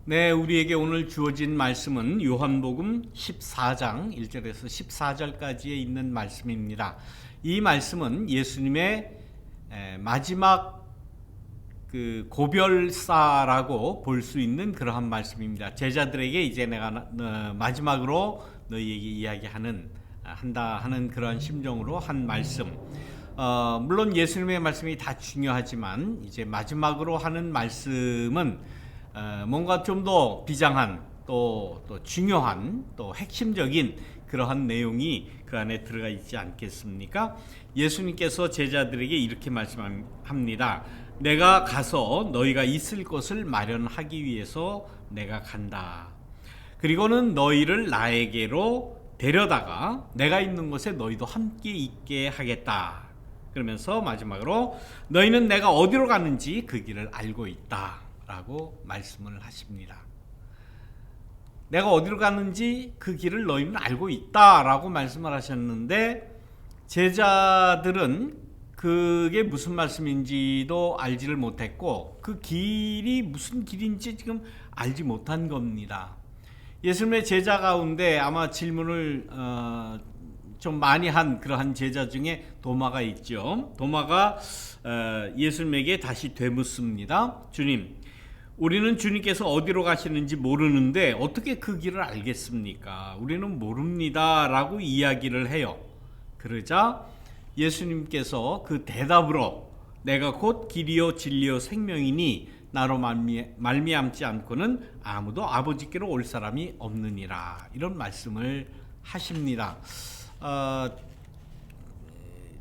네, 우리에게 오늘 주어진 말씀은 요한복음 14장 1절에서 14절까지에 있는 말씀입니다. 이 말씀은 예수님의 마지막 고별사라고 볼 수 있는 그러한 말씀입니다. 제자들에게 이제 내가 마지막으로 너희에게 한다 하는 그러한 심정으로 한 말씀. 물론 예수님의 말씀이 다 중요하지만 이제 마지막으로 하는 말씀은 뭔가 좀 더 비장한 또 중요한 또 핵심적인 그러한 내용이 그 안에 들어가 있지 않겠습니까? 예수님께서 제자들에게 이렇게 말씀합니다. 내가 가서 너희가 있을 곳을 마련하기 위해서 내가 간다. 그리고는 너희를 나에게로 데려다가 내가 있는 곳에 너희도 함께 있게 하겠다. 그러면서 마지막으로 너희는 내가 어디로 가는지 그 길을 알고 있다 라고 말씀을 하십니다. 내가 어디로 가는지 그 길을 너희는 알고 있다 라고 말씀을 하셨는데, 제자들은 그게 무슨 말씀인지도 알지를 못했고 그 길이 무슨 길인지 지금 알지 못한 겁니다. 예수님의 제자 가운데 아마 질문을 좀 많이 한 그러한 제자 중에 도마가 있죠. 도마가 예수님에게 다시 되묻습니다. 주님, 우리는 주님께서 어디로 가시는지 모르는데 어떻게 그 길을 알겠습니까? 우리는 모릅니다 라고 이야기를 해요. 그러자 예수님께서 그 대답으로 내가 곧 길이요 진리요 생명이니 나로 말미암지 않고는 아무도 아버지께로 올 사람이 없느니라, 이런 말씀을 하십니다.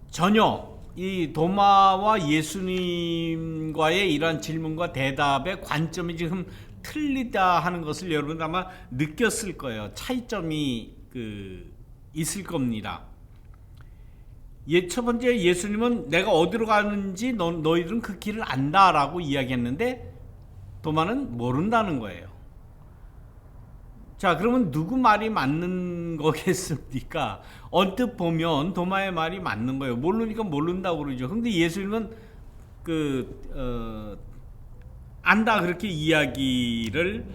전혀 이 도마와 예수님과의 이러한 질문과 대답의 관점이 지금 틀리다 하는 것을 여러분 아마 느꼈을 거예요. 차이점이 있을 겁니다. 첫 번째, 예수님은 내가 어디로 가는지 너희들은 그 길을 안다라고 이야기했는데 도마는 모른다는 거예요. 자, 그러면 누구 말이 맞는 거겠습니까? 언뜻 보면 도마의 말이 맞는 거예요. 모르니까 모른다고 그러죠. 근데 예수님은 안다 그렇게 이야기를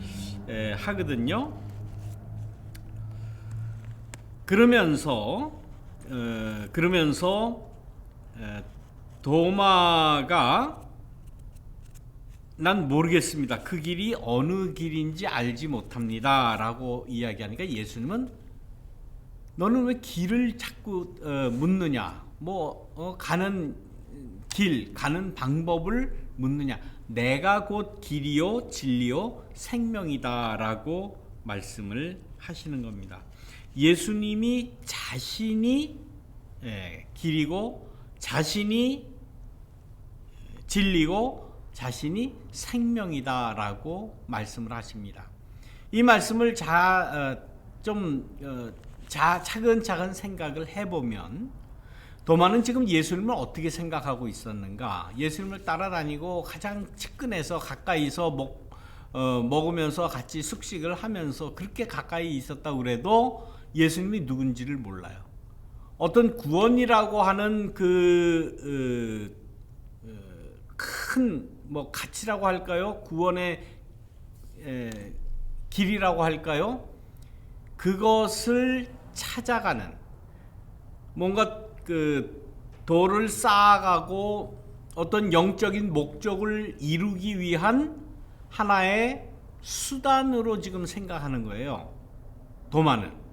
하거든요. 그러면서 도마가 난 모르겠습니다. 그 길이 어느 길인지 알지 못합니다 라고 이야기하니까 예수님은 너는 왜 길을 자꾸 묻느냐, 가는 길, 가는 방법을 묻느냐, 내가 곧 길이요 진리요 생명이다 라고 말씀을 하시는 겁니다. 예수님이 자신이 길이고 자신이 진리고 자신이 생명이다라고 말씀을 하십니다. 이 말씀을 차근차근 생각을 해보면 도마는 지금 예수님을 어떻게 생각하고 있었는가? 예수님을 따라다니고 가장 측근에서 가까이서 먹으면서 같이 숙식을 하면서 그렇게 가까이 있었다고 그래도 예수님이 누군지를 몰라요. 어떤 구원이라고 하는 큰 가치라고 할까요? 구원의 길이라고 할까요? 그것을 찾아가는, 뭔가 도를 쌓아가고 어떤 영적인 목적을 이루기 위한 하나의 수단으로 지금 생각하는 거예요, 도마는.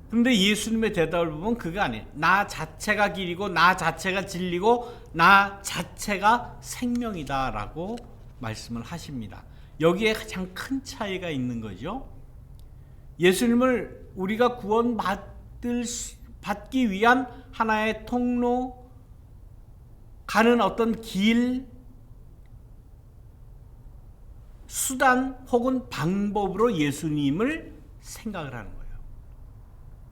근데 예수님의 대답을 보면 그게 아니에요. 나 자체가 길이고 나 자체가 진리고 나 자체가 생명이다 라고 말씀을 하십니다. 여기에 가장 큰 차이가 있는 거죠. 예수님을 우리가 구원받기 위한 하나의 통로, 가는 어떤 길, 수단 혹은 방법으로 예수님을 생각을 하는 거예요.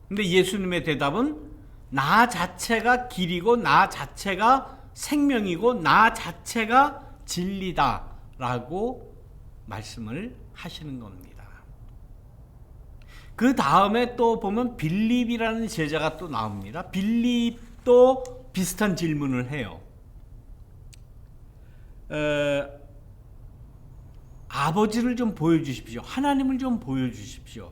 근데 예수님의 대답은 나 자체가 길이고 나 자체가 생명이고 나 자체가 진리다 라고 말씀을 하시는 겁니다. 그 다음에 또 보면 빌립이라는 제자가 또 나옵니다. 빌립도 비슷한 질문을 해요. 아버지를 좀 보여주십시오. 하나님을 좀 보여주십시오.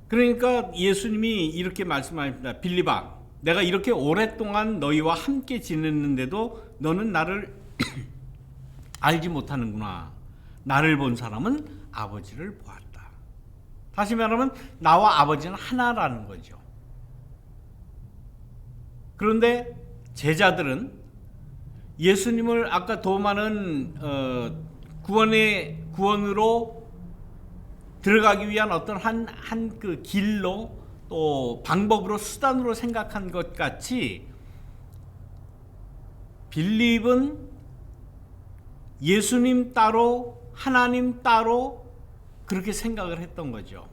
그러니까 예수님이 이렇게 말씀하십니다. 빌립아, 내가 이렇게 오랫동안 너희와 함께 지냈는데도 너는 나를 알지 못하는구나. 나를 본 사람은 아버지를 보았다. 다시 말하면 나와 아버지는 하나라는 거죠. 그런데 제자들은 예수님을 아까 도마는 구원으로 들어가기 위한 어떤 한 그 길로 또 방법으로 수단으로 생각한 것 같이 빌립은 예수님 따로 하나님 따로 그렇게 생각을 했던 거죠.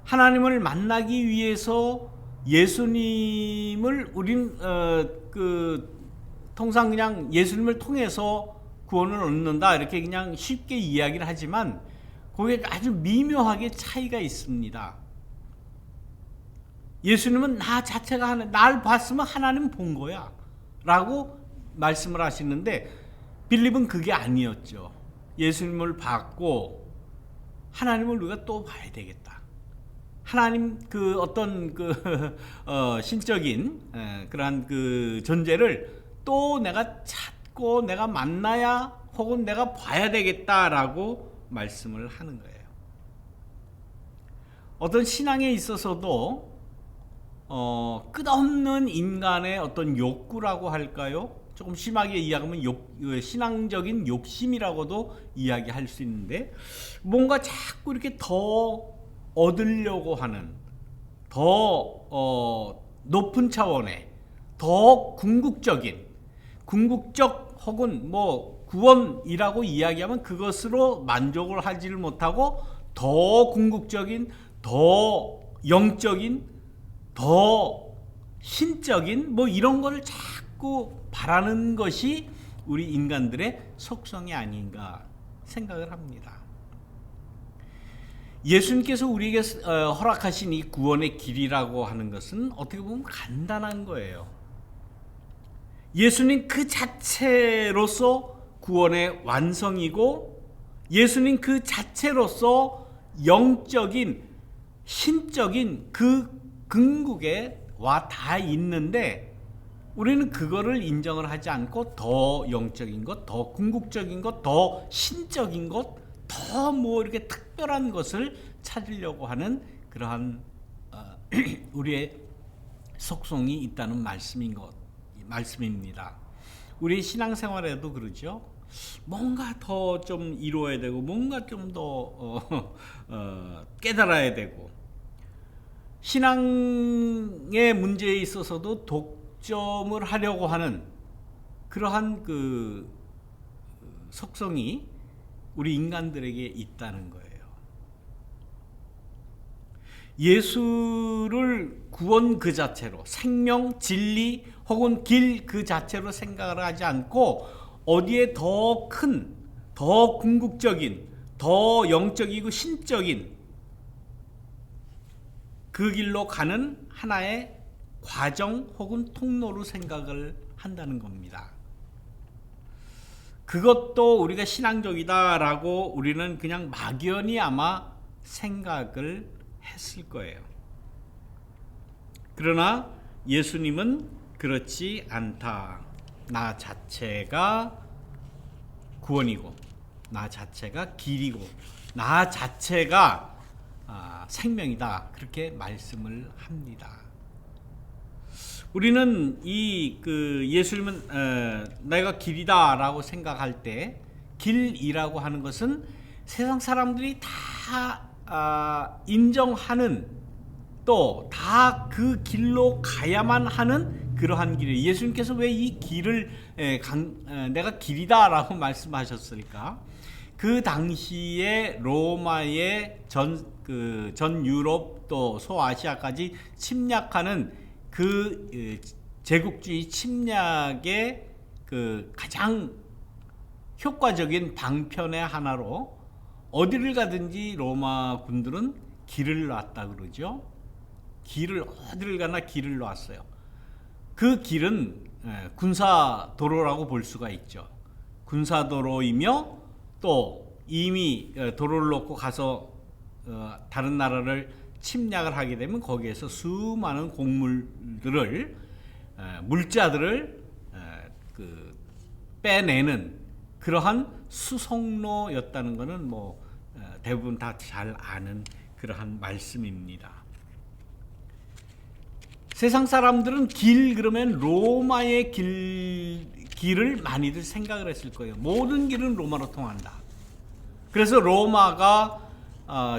하나님을 만나기 위해서 예수님을 우린 통상 그냥 예수님을 통해서 구원을 얻는다 이렇게 그냥 쉽게 이야기를 하지만 거기에 아주 미묘하게 차이가 있습니다. 예수님은 나 자체가 날 봤으면 하나님 본 거야 라고 말씀을 하시는데 빌립은 그게 아니었죠. 예수님을 봤고 하나님을 우리가 또 봐야 되겠다. 하나님 그 어떤 신적인 그러한 그 존재를 또 내가 찾고 내가 만나야 혹은 내가 봐야 되겠다라고 말씀을 하는 거예요. 어떤 신앙에 있어서도 끝없는 인간의 어떤 욕구라고 할까요? 조금 심하게 이야기하면 신앙적인 욕심이라고도 이야기할 수 있는데 뭔가 자꾸 이렇게 더 얻으려고 하는 더 높은 차원의 더 궁극적 혹은 뭐 구원이라고 이야기하면 그것으로 만족을 하지를 못하고 더 궁극적인 더 영적인 더 신적인 뭐 이런 거를 자꾸 바라는 것이 우리 인간들의 속성이 아닌가 생각을 합니다. 예수님께서 우리에게 허락하신 이 구원의 길이라고 하는 것은 어떻게 보면 간단한 거예요. 예수님 그 자체로서 구원의 완성이고 예수님 그 자체로서 영적인 신적인 그 궁극에 와 다 있는데 우리는 그거를 인정을 하지 않고 더 영적인 것, 더 궁극적인 것, 더 신적인 것, 더 뭐 이렇게 특별한 것을 찾으려고 하는 그러한 우리의 속성이 있다는 말씀입니다. 우리 신앙생활에도 그러죠. 뭔가 더 좀 이루어야 되고 뭔가 좀 더 깨달아야 되고 신앙의 문제에 있어서도 독점을 하려고 하는 그러한 그 속성이 우리 인간들에게 있다는 거예요. 예수를 구원 그 자체로 생명, 진리 혹은 길 그 자체로 생각을 하지 않고 어디에 더 큰, 더 궁극적인, 더 영적이고 신적인 그 길로 가는 하나의 과정 혹은 통로로 생각을 한다는 겁니다. 그것도 우리가 신앙적이다라고 우리는 그냥 막연히 아마 생각을 했을 거예요. 그러나 예수님은 그렇지 않다. 나 자체가 구원이고 나 자체가 길이고 나 자체가 생명이다. 그렇게 말씀을 합니다. 우리는 예수님은 내가 길이다라고 생각할 때 길이라고 하는 것은 세상 사람들이 다 인정하는 또 다 그 길로 가야만 하는 그러한 길이에요. 예수님께서 왜 이 길을 내가 길이다라고 말씀하셨을까? 그 당시에 로마의 전 유럽 또 소아시아까지 침략하는 그 제국주의 침략의 그 가장 효과적인 방편의 하나로 어디를 가든지 로마 군들은 길을 놨다 그러죠. 어디를 가나 길을 놨어요. 그 길은 군사 도로라고 볼 수가 있죠. 군사도로이며 또 이미 도로를 놓고 가서 다른 나라를 침략을 하게 되면 거기에서 수많은 곡물들을 물자들을 빼내는 그러한 수송로였다는 것은 뭐 대부분 다 잘 아는 그러한 말씀입니다. 세상 사람들은 길 그러면 로마의 길을 많이들 생각을 했을 거예요. 모든 길은 로마로 통한다. 그래서 로마가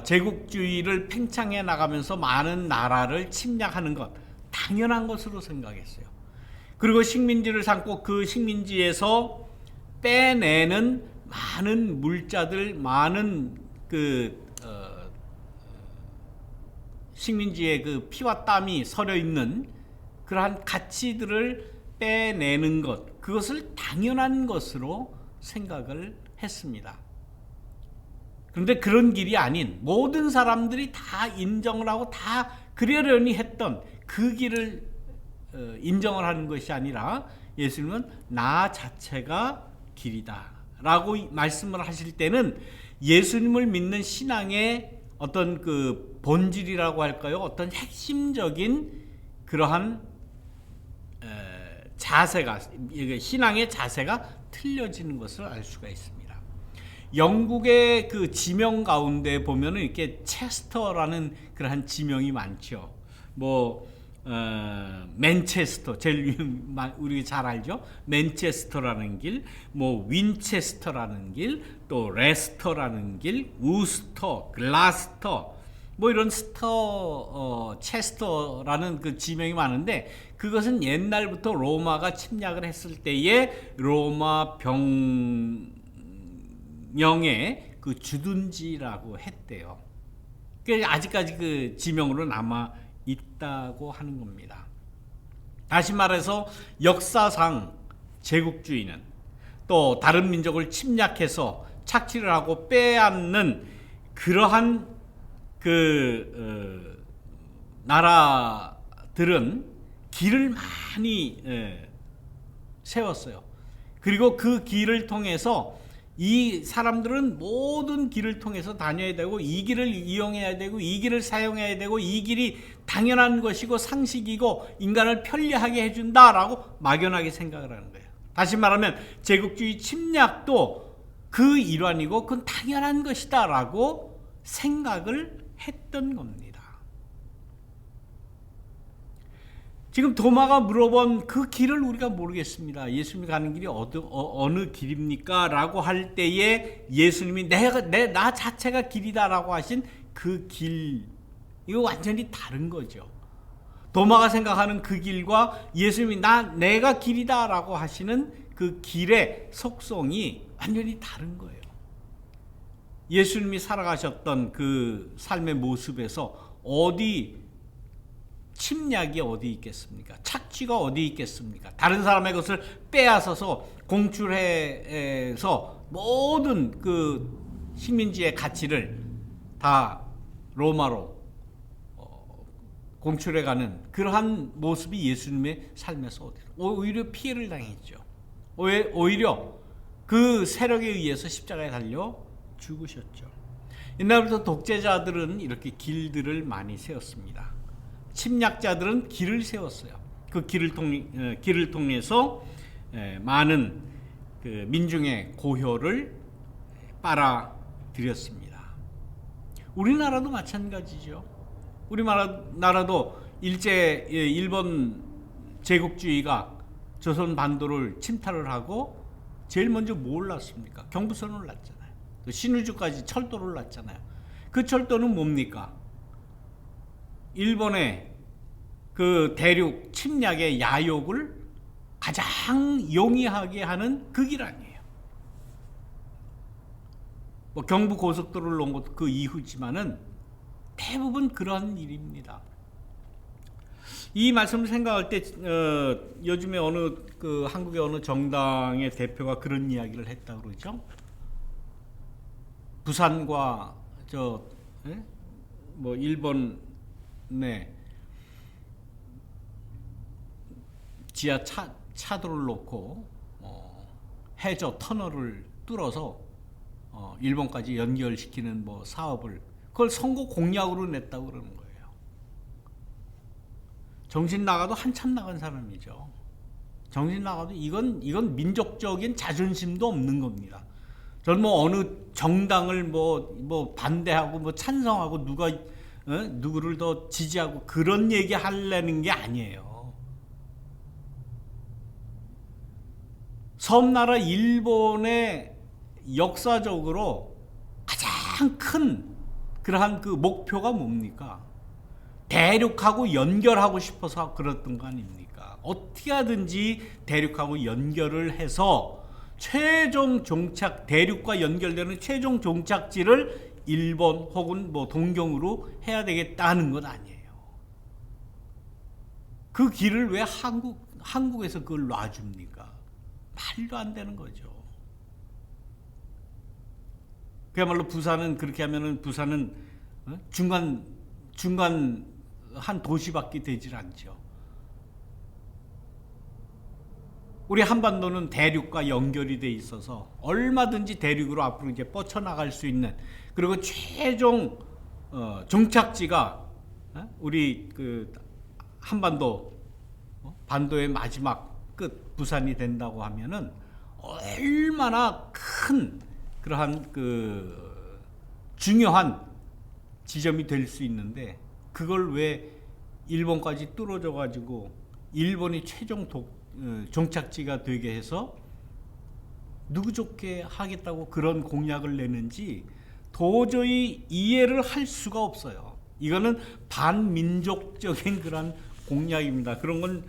제국주의를 팽창해 나가면서 많은 나라를 침략하는 것 당연한 것으로 생각했어요. 그리고 식민지를 삼고 그 식민지에서 빼내는 많은 물자들, 많은 식민지의 그 피와 땀이 서려 있는 그러한 가치들을 빼내는 것, 그것을 당연한 것으로 생각을 했습니다. 그런데 그런 길이 아닌 모든 사람들이 다 인정을 하고 다 그러려니 했던 그 길을 인정을 하는 것이 아니라 예수님은 나 자체가 길이다 라고 말씀을 하실 때는 예수님을 믿는 신앙의 어떤 그 본질이라고 할까요? 어떤 핵심적인 그러한 자세가, 신앙의 자세가 틀려지는 것을 알 수가 있습니다. 영국의 그 지명 가운데 보면은 이렇게 체스터라는 그러한 지명이 많죠. 맨체스터, 제일 우리가 잘 알죠. 맨체스터라는 길, 윈체스터라는 길, 또 레스터라는 길, 우스터, 글라스터, 이런 체스터라는 그 지명이 많은데 그것은 옛날부터 로마가 침략을 했을 때에 로마 병영의 그 주둔지라고 했대요. 아직까지 그 지명으로 남아 있다고 하는 겁니다. 다시 말해서 역사상 제국주의는 또 다른 민족을 침략해서 착취를 하고 빼앗는 그러한 나라들은 길을 많이 세웠어요. 그리고 그 길을 통해서 이 사람들은 모든 길을 통해서 다녀야 되고 이 길을 이용해야 되고 이 길을 사용해야 되고 이 길이 당연한 것이고 상식이고 인간을 편리하게 해준다라고 막연하게 생각을 하는 거예요. 다시 말하면 제국주의 침략도 그 일환이고 그건 당연한 것이다 라고 생각을 했던 겁니다. 지금 도마가 물어본 그 길을 우리가 모르겠습니다. 예수님이 가는 길이 어느 길입니까? 라고 할 때에 예수님이 나 자체가 길이다 라고 하신 그 길, 이거 완전히 다른 거죠. 도마가 생각하는 그 길과 예수님이 내가 길이다 라고 하시는 그 길의 속성이 완전히 다른 거예요. 예수님이 살아가셨던 그 삶의 모습에서 침략이 어디 있겠습니까? 착취가 어디 있겠습니까? 다른 사람의 것을 빼앗아서 공출해서 모든 그 식민지의 가치를 다 로마로 공출해가는 그러한 모습이 예수님의 삶에서 어디로? 오히려 피해를 당했죠. 오히려 그 세력에 의해서 십자가에 달려 죽으셨죠. 옛날부터 독재자들은 이렇게 길들을 많이 세웠습니다. 침략자들은 길을 세웠어요. 그 길을 통해서 많은 그 민중의 고효를 빨아들였습니다. 우리나라도 마찬가지죠. 우리나라도 일본 제국주의가 조선 반도를 침탈을 하고 제일 먼저 뭘 놨습니까? 경부선을 놨잖아요. 또 신의주까지 철도를 놨잖아요. 그 철도는 뭡니까? 일본의 그 대륙 침략의 야욕을 가장 용이하게 하는 그 길 아니에요. 경부 고속도로를 놓은 것도 그 이후지만은 대부분 그런 일입니다. 이 말씀을 생각할 때 요즘에 한국의 어느 정당의 대표가 그런 이야기를 했다고 그러죠. 부산과 일본에 지하 차도를 놓고 해저 터널을 뚫어서 일본까지 연결시키는 뭐 사업을 그걸 선거 공약으로 냈다고 그러는 거예요. 정신 나가도 한참 나간 사람이죠. 정신 나가도 이건 민족적인 자존심도 없는 겁니다. 저는 뭐 어느 정당을 뭐 반대하고 뭐 찬성하고 누구를 더 지지하고 그런 얘기 하려는 게 아니에요. 섬나라 일본의 역사적으로 가장 큰 그러한 그 목표가 뭡니까? 대륙하고 연결하고 싶어서 그랬던 거 아닙니까? 어떻게 하든지 대륙하고 연결을 해서 대륙과 연결되는 최종 종착지를 일본 혹은 뭐 동경으로 해야 되겠다는 건 아니에요. 그 길을 왜 한국에서 그걸 놔줍니까? 말도 안 되는 거죠. 그야말로 부산은 그렇게 하면은 부산은 중간 한 도시밖에 되질 않죠. 우리 한반도는 대륙과 연결이 돼 있어서 얼마든지 대륙으로 앞으로 이제 뻗쳐나갈 수 있는, 그리고 최종 종착지가 우리 그 한반도 반도의 마지막 끝 부산이 된다고 하면은 얼마나 큰 그러한 그 중요한 지점이 될 수 있는데, 그걸 왜 일본까지 뚫어져 가지고 일본이 최종 종착지가 되게 해서 누구 좋게 하겠다고 그런 공약을 내는지 도저히 이해를 할 수가 없어요. 이거는 반민족적인 그런 공약입니다. 그런 건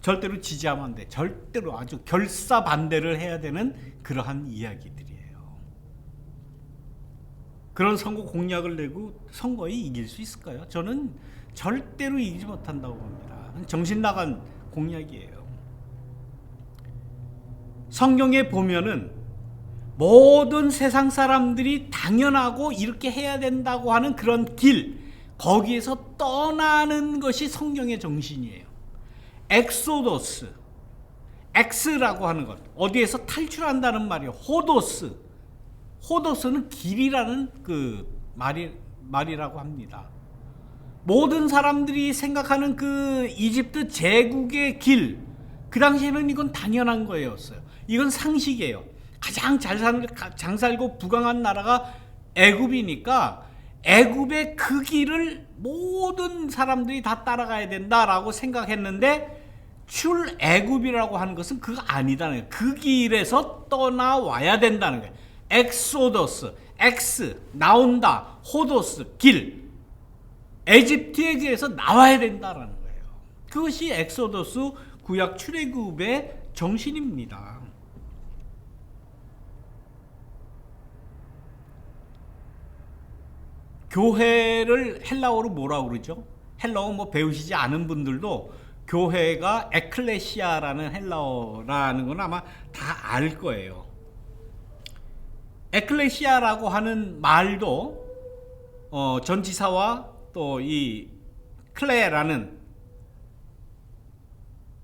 절대로 지지하면 안 돼. 절대로 아주 결사 반대를 해야 되는 그러한 이야기들이에요. 그런 선거 공약을 내고 선거에 이길 수 있을까요? 저는 절대로 이기지 못한다고 봅니다. 정신 나간 공약이에요. 성경에 보면은 모든 세상 사람들이 당연하고 이렇게 해야 된다고 하는 그런 길, 거기에서 떠나는 것이 성경의 정신이에요. 엑소도스, 엑스라고 하는 것, 어디에서 탈출한다는 말이에요. 호도스는 길이라는 그 말이라고 합니다. 모든 사람들이 생각하는 그 이집트 제국의 길, 그 당시에는 이건 당연한 거였어요. 이건 상식이에요. 가장 잘 살고 부강한 나라가 애굽이니까 애굽의 그 길을 모든 사람들이 다 따라가야 된다라고 생각했는데, 출애굽이라고 하는 것은 그거 아니다는 거예요. 그 길에서 떠나와야 된다는 거예요. 엑소더스, 엑스, 나온다, 호도스, 길, 에집트의 길에서 나와야 된다라는 거예요. 그것이 엑소더스 구약 출애굽의 정신입니다. 교회를 헬라어로 뭐라고 그러죠? 헬라어 뭐 배우시지 않은 분들도 교회가 에클레시아라는 헬라어라는 건 아마 다 알 거예요. 에클레시아라고 하는 말도 전치사와 또 이 클레라는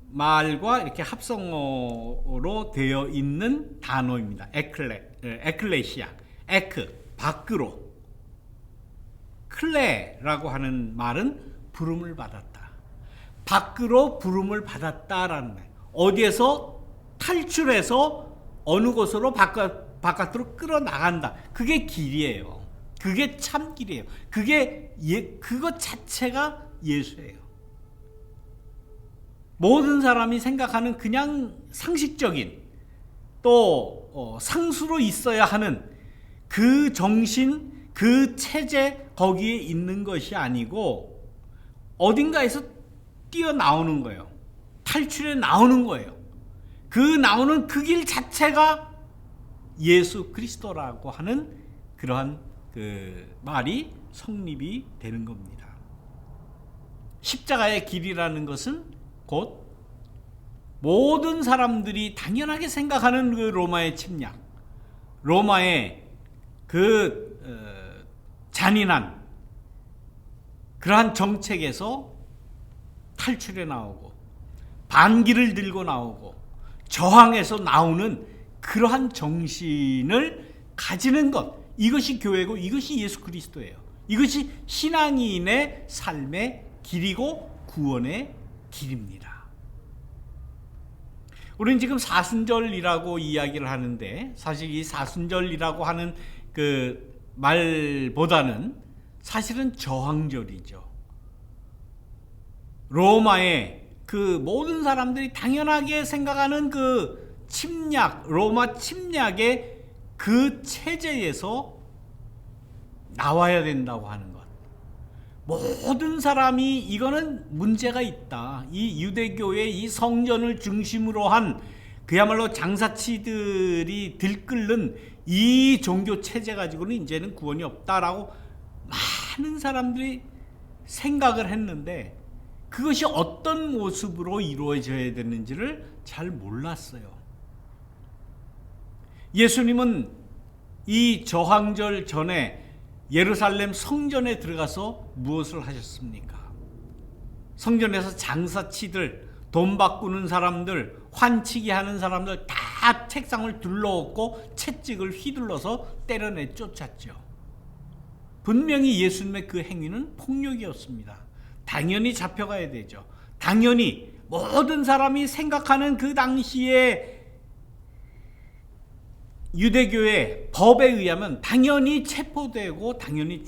말과 이렇게 합성어로 되어 있는 단어입니다. 에클레시아, 에크, 밖으로. 클레라고 하는 말은 부름을 받았다. 밖으로 부름을 받았다라는 거예요. 어디에서 탈출해서 어느 곳으로 바깥으로 끌어나간다. 그게 길이에요. 그게 참 길이에요. 그것 자체가 예수예요. 모든 사람이 생각하는 그냥 상식적인 또 상수로 있어야 하는 그 정신, 그 체제, 거기에 있는 것이 아니고 어딘가에서 뛰어나오는 거예요. 탈출해 나오는 거예요. 나오는 그 길 자체가 예수 그리스도라고 하는 그러한 그 말이 성립이 되는 겁니다. 십자가의 길이라는 것은 곧 모든 사람들이 당연하게 생각하는 그 로마의 침략, 로마의 그 잔인한 그러한 정책에서 탈출해 나오고 반기를 들고 나오고 저항해서 나오는 그러한 정신을 가지는 것, 이것이 교회고 이것이 예수 그리스도예요. 이것이 신앙인의 삶의 길이고 구원의 길입니다. 우리는 지금 사순절이라고 이야기를 하는데, 사실 이 사순절이라고 하는 그 말보다는 사실은 저항절이죠. 로마의 그 모든 사람들이 당연하게 생각하는 그 침략, 로마 침략의 그 체제에서 나와야 된다고 하는 것. 모든 사람이 이거는 문제가 있다. 이 유대교의 이 성전을 중심으로 한 그야말로 장사치들이 들끓는 이 종교 체제 가지고는 이제는 구원이 없다라고 많은 사람들이 생각을 했는데, 그것이 어떤 모습으로 이루어져야 되는지를 잘 몰랐어요. 예수님은 이 저항절 전에 예루살렘 성전에 들어가서 무엇을 하셨습니까? 성전에서 장사치들, 돈 바꾸는 사람들, 환치기 하는 사람들 다 책상을 둘러엎고 채찍을 휘둘러서 때려내 쫓았죠. 분명히 예수님의 그 행위는 폭력이었습니다. 당연히 잡혀가야 되죠. 당연히 모든 사람이 생각하는 그 당시에 유대교의 법에 의하면 당연히 체포되고 당연히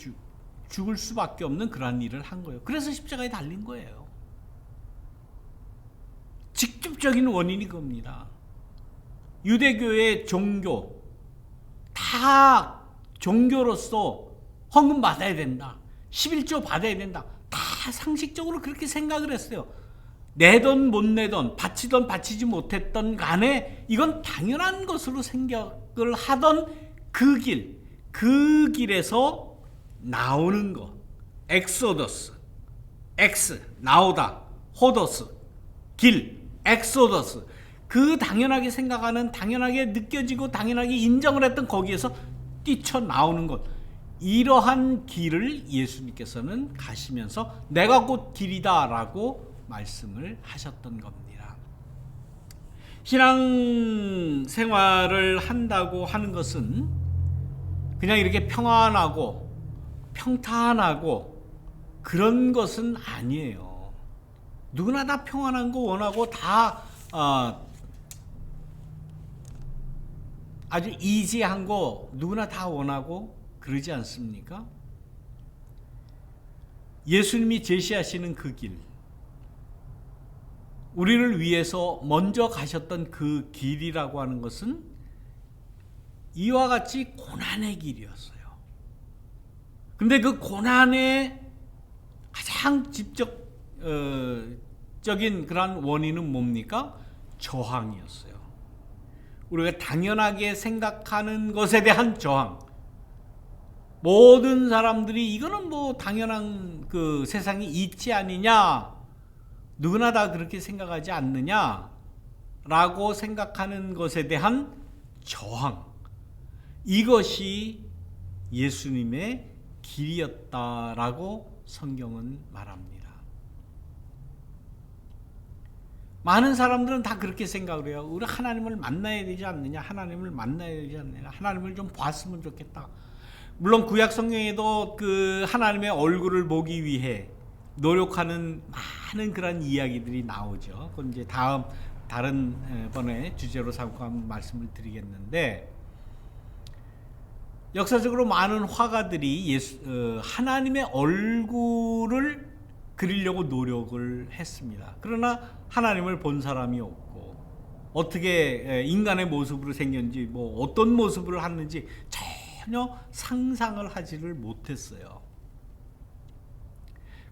죽을 수밖에 없는 그러한 일을 한 거예요. 그래서 십자가에 달린 거예요. 직접적인 원인이 그겁니다. 유대교의 종교, 다 종교로서 헌금 받아야 된다, 11조 받아야 된다, 다 상식적으로 그렇게 생각을 했어요. 내던 못 내던, 바치던 바치지 못했던 간에 이건 당연한 것으로 생각을 하던 그 길, 그 길에서 나오는 것. 엑소더스, 엑스, 나오다, 호더스, 길, 엑소더스. 그 당연하게 생각하는, 당연하게 느껴지고 당연하게 인정을 했던 거기에서 뛰쳐나오는 것. 이러한 길을 예수님께서는 가시면서 내가 곧 길이다 라고 말씀을 하셨던 겁니다. 신앙 생활을 한다고 하는 것은 그냥 이렇게 평안하고 평탄하고 그런 것은 아니에요. 누구나 다 평안한 거 원하고 다 아주 이지한 거 누구나 다 원하고 그러지 않습니까? 예수님이 제시하시는 그 길, 우리를 위해서 먼저 가셨던 그 길이라고 하는 것은 이와 같이 고난의 길이었어요. 근데 그 고난의 가장 직접적인 그런 원인은 뭡니까? 저항이었어요. 우리가 당연하게 생각하는 것에 대한 저항. 모든 사람들이 이거는 뭐 당연한 그 세상이 있지 않느냐, 누구나 다 그렇게 생각하지 않느냐 라고 생각하는 것에 대한 저항, 이것이 예수님의 길이었다라고 성경은 말합니다. 많은 사람들은 다 그렇게 생각을 해요. 우리 하나님을 만나야 되지 않느냐, 하나님을 만나야 되지 않느냐, 하나님을 좀 봤으면 좋겠다. 물론 구약 성경에도 그 하나님의 얼굴을 보기 위해 노력하는 많은 그런 이야기들이 나오죠. 그건 이제 다른 번에 주제로 삼고 한번 말씀을 드리겠는데, 역사적으로 많은 화가들이 하나님의 얼굴을 그리려고 노력을 했습니다. 그러나 하나님을 본 사람이 없고, 어떻게 인간의 모습으로 생겼는지, 뭐 어떤 모습을 하는지 전혀 상상을 하지를 못했어요.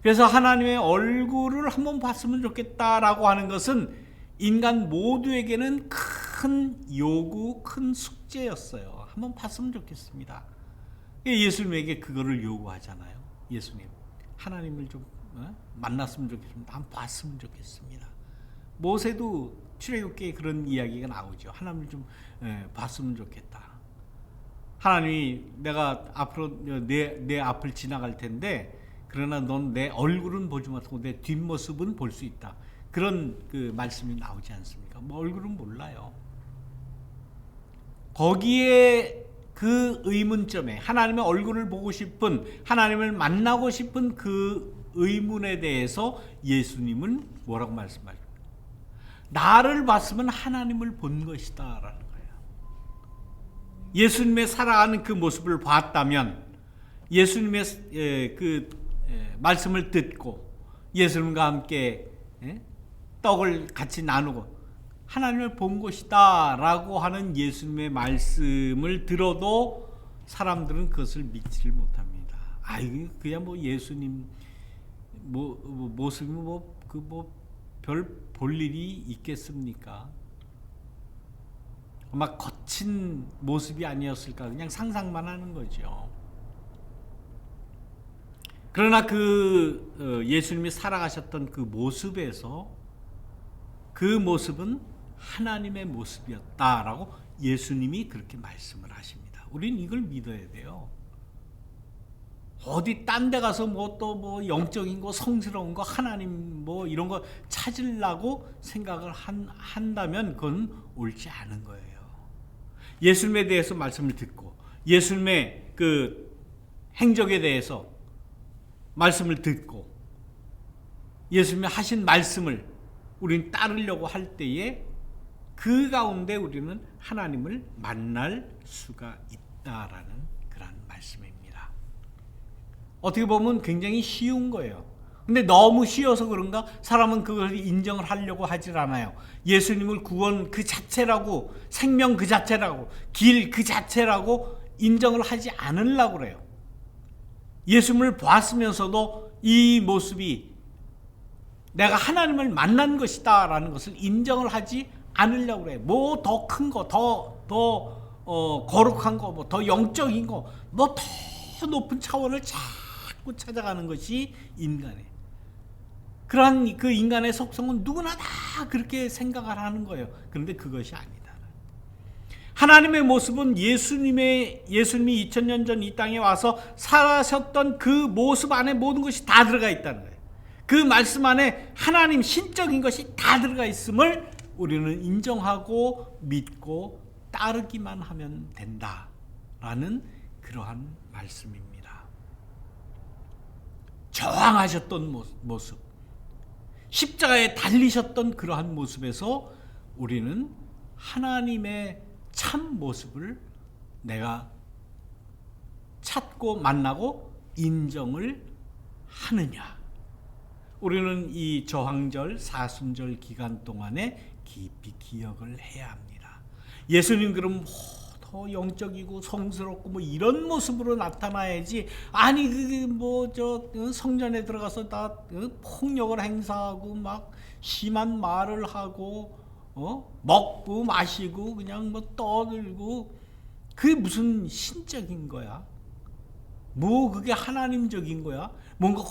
그래서 하나님의 얼굴을 한번 봤으면 좋겠다라고 하는 것은 인간 모두에게는 큰 요구, 큰 숙제였어요. 한번 봤으면 좋겠습니다. 예수님에게 그거를 요구하잖아요. 예수님, 하나님을 좀 만났으면 좋겠습니다. 한번 봤으면 좋겠습니다. 모세도 출애굽기에 그런 이야기가 나오죠. 하나님을 좀 봤으면 좋겠다. 하나님이 내가 앞으로 내 앞을 지나갈 텐데, 그러나 넌 내 얼굴은 보지 못하고 내 뒷모습은 볼 수 있다. 그런 그 말씀이 나오지 않습니까? 뭐 얼굴은 몰라요. 거기에 그 의문점에 하나님의 얼굴을 보고 싶은, 하나님을 만나고 싶은 그 의문에 대해서 예수님은 뭐라고 말씀하십니까? 나를 봤으면 하나님을 본 것이다 라는 거예요. 예수님의 살아가는 그 모습을 봤다면, 예수님의 말씀을 듣고 예수님과 함께 떡을 같이 나누고 하나님을 본 것이다 라고 하는 예수님의 말씀을 들어도 사람들은 그것을 믿지를 못합니다. 이게 그냥 예수님 모습이 별 볼 일이 있겠습니까? 아마 거친 모습이 아니었을까, 그냥 상상만 하는 거죠. 그러나 예수님이 살아가셨던 그 모습에서 그 모습은 하나님의 모습이었다라고 예수님이 그렇게 말씀을 하십니다. 우리는 이걸 믿어야 돼요. 어디 딴 데 가서 영적인 거, 성스러운 거, 하나님 이런 거 찾으려고 생각을 한다면 그건 옳지 않은 거예요. 예수님에 대해서 말씀을 듣고 예수님의 그 행적에 대해서 말씀을 듣고 예수님이 하신 말씀을 우리는 따르려고 할 때에 그 가운데 우리는 하나님을 만날 수가 있다라는 그런 말씀입니다. 어떻게 보면 굉장히 쉬운 거예요. 근데 너무 쉬워서 그런가 사람은 그걸 인정을 하려고 하질 않아요. 예수님을 구원 그 자체라고, 생명 그 자체라고, 길 그 자체라고 인정을 하지 않으려고 그래요. 예수님을 봤으면서도 이 모습이 내가 하나님을 만난 것이다 라는 것을 인정을 하지 않으려고 그래요. 더 큰 거, 더 거룩한 거, 더 영적인 거, 더 높은 차원을 자꾸 찾아가는 것이 인간의, 그러한 그 인간의 속성은 누구나 다 그렇게 생각을 하는 거예요. 그런데 그것이 아니다. 하나님의 모습은 예수님이 2000년 전 이 땅에 와서 살아셨던 그 모습 안에 모든 것이 다 들어가 있다는 거예요. 그 말씀 안에 하나님 신적인 것이 다 들어가 있음을 우리는 인정하고 믿고 따르기만 하면 된다라는 그러한 말씀입니다. 저항하셨던 모습, 십자가에 달리셨던 그러한 모습에서 우리는 하나님의 참 모습을 내가 찾고 만나고 인정을 하느냐. 우리는 이 저항절, 사순절 기간 동안에 깊이 기억을 해야 합니다. 예수님 그럼 더 영적이고 성스럽고 이런 모습으로 나타나야지, 아니 성전에 들어가서 다 폭력을 행사하고 막 심한 말을 하고 먹고 마시고 그냥 떠들고, 그게 무슨 신적인 거야? 그게 하나님적인 거야? 뭔가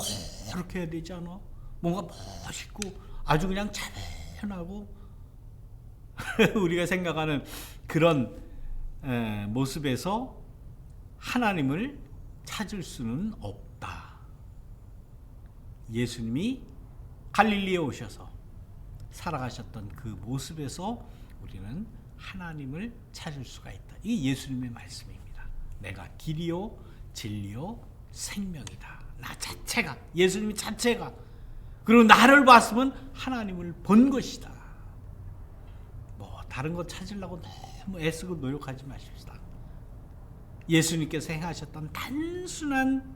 그렇게 해야 되지 않아? 뭔가 멋있고 아주 그냥 차분하고 우리가 생각하는 그런 모습에서 하나님을 찾을 수는 없다. 예수님이 갈릴리에 오셔서 살아가셨던 그 모습에서 우리는 하나님을 찾을 수가 있다. 이게 예수님의 말씀입니다. 내가 길이요 진리요 생명이다. 나 자체가, 예수님 자체가, 그리고 나를 봤으면 하나님을 본 것이다. 다른 거 찾으려고 너무 애쓰고 노력하지 마십시다. 예수님께서 행하셨던 단순한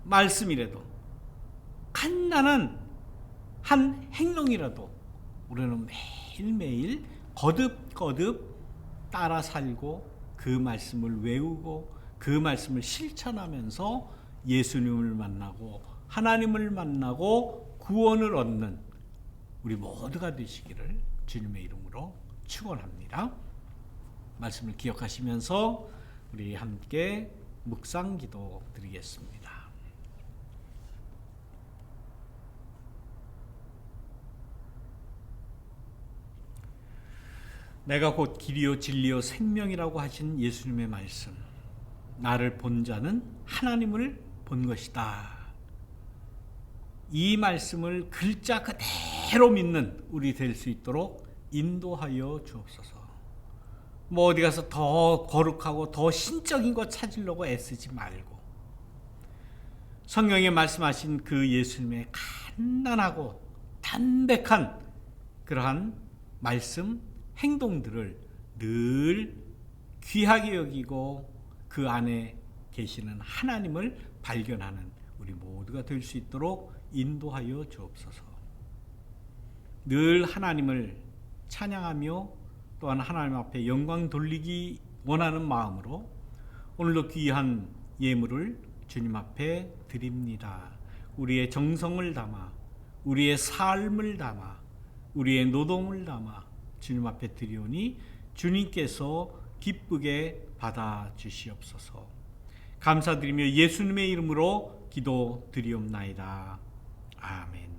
말씀이라도, 간단한 한 행동이라도 우리는 매일매일 거듭거듭 따라 살고 그 말씀을 외우고 그 말씀을 실천하면서 예수님을 만나고 하나님을 만나고 구원을 얻는 우리 모두가 되시기를 주님의 이름으로 축원합니다. 말씀을 기억하시면서 우리 함께 묵상 기도 드리겠습니다. 내가 곧 길이요 진리요 생명이라고 하신 예수님의 말씀, 나를 본 자는 하나님을 본 것이다. 이 말씀을 글자 그대로 믿는 우리 될 수 있도록 인도하여 주옵소서. 뭐 어디 가서 더 거룩하고 더 신적인 것 찾으려고 애쓰지 말고 성경에 말씀하신 그 예수님의 간단하고 담백한 그러한 말씀, 행동들을 늘 귀하게 여기고 그 안에 계시는 하나님을 발견하는 우리 모두가 될 수 있도록 인도하여 주옵소서. 늘 하나님을 찬양하며 또한 하나님 앞에 영광 돌리기 원하는 마음으로 오늘도 귀한 예물을 주님 앞에 드립니다. 우리의 정성을 담아, 우리의 삶을 담아, 우리의 노동을 담아 주님 앞에 드리오니 주님께서 기쁘게 받아 주시옵소서. 감사드리며 예수님의 이름으로 기도드리옵나이다. 아멘.